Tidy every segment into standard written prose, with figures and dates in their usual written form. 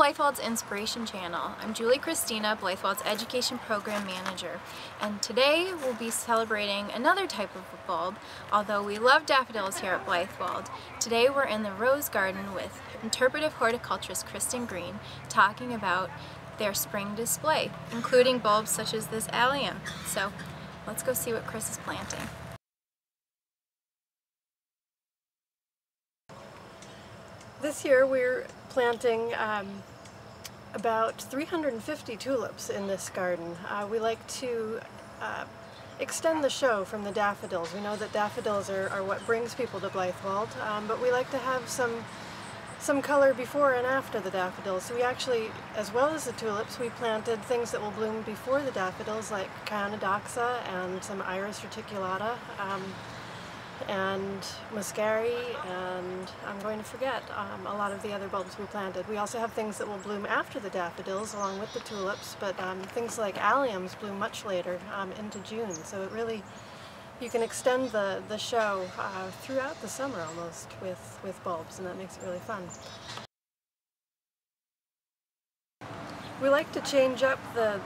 Blithewold's Inspiration Channel. I'm Julie Christina, Blithewold's Education Program Manager, and today we'll be celebrating another type of bulb. Although we love daffodils here at Blithewold, today we're in the Rose Garden with interpretive horticulturist Kristen Green talking about their spring display, including bulbs such as this allium. So let's go see what Chris is planting. This year we're planting about 350 tulips in this garden. We like to extend the show from the daffodils. We know that daffodils are what brings people to Blithewold, but we like to have some color before and after the daffodils. So we actually, as well as the tulips, we planted things that will bloom before the daffodils, like Chionodoxa and some Iris reticulata, and muscari, and I'm going to forget a lot of the other bulbs we planted. We also have things that will bloom after the daffodils along with the tulips, but things like alliums bloom much later, into June. So it really, you can extend the show throughout the summer almost with bulbs, and that makes it really fun. We like to change up the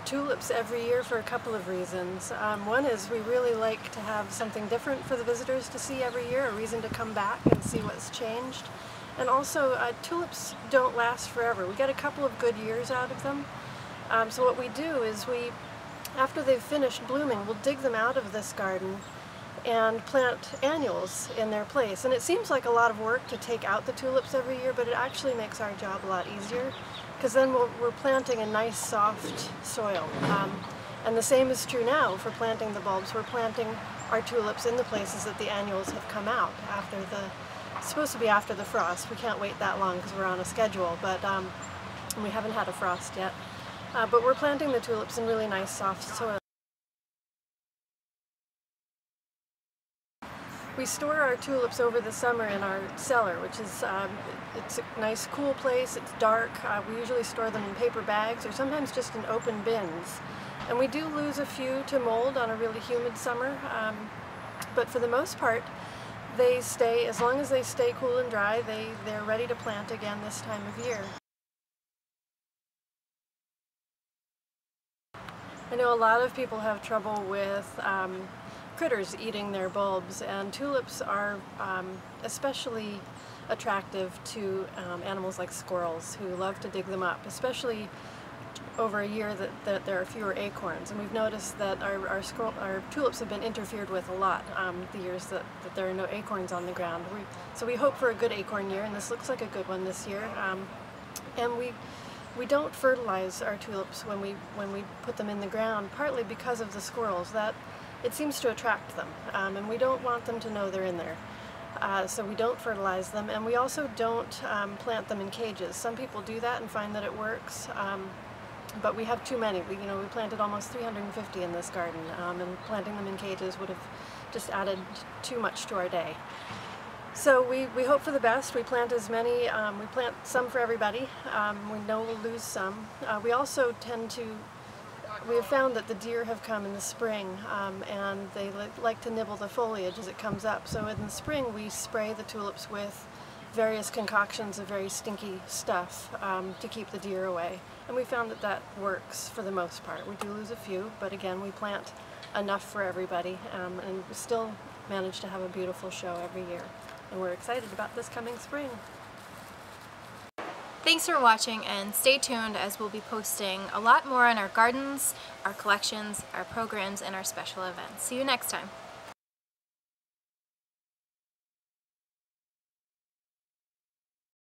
tulips every year for a couple of reasons. One is we really like to have something different for the visitors to see every year, a reason to come back and see what's changed. And also, tulips don't last forever. We get a couple of good years out of them. So what we do is after they've finished blooming, we'll dig them out of this garden and plant annuals in their place. And it seems like a lot of work to take out the tulips every year, but it actually makes our job a lot easier, because then we're planting a nice soft soil. And the same is true now for planting the bulbs. We're planting our tulips in the places that the annuals have come out it's supposed to be after the frost. We can't wait that long because we're on a schedule, but we haven't had a frost yet. But we're planting the tulips in really nice soft soil. We store our tulips over the summer in our cellar, which is it's a nice cool place. It's dark. We usually store them in paper bags or sometimes just in open bins. And we do lose a few to mold on a really humid summer, but for the most part they stay, as long as they stay cool and dry, they're ready to plant again this time of year. I know a lot of people have trouble with critters eating their bulbs, and tulips are especially attractive to animals like squirrels who love to dig them up, especially over a year that there are fewer acorns. And we've noticed that our tulips have been interfered with a lot the years that there are no acorns on the ground. So we hope for a good acorn year, and this looks like a good one this year. And we don't fertilize our tulips when we put them in the ground, partly because of the squirrels. It seems to attract them, and we don't want them to know they're in there. So we don't fertilize them, and we also don't plant them in cages. Some people do that and find that it works, but we have too many. We planted almost 350 in this garden, and planting them in cages would have just added too much to our day. So we hope for the best. We plant as many, we plant some for everybody. We know we'll lose some. We also we have found that the deer have come in the spring, and they like to nibble the foliage as it comes up. So in the spring we spray the tulips with various concoctions of very stinky stuff to keep the deer away. And we found that works for the most part. We do lose a few, but again, we plant enough for everybody, and we still manage to have a beautiful show every year. And we're excited about this coming spring. Thanks for watching, and stay tuned as we'll be posting a lot more on our gardens, our collections, our programs, and our special events. See you next time.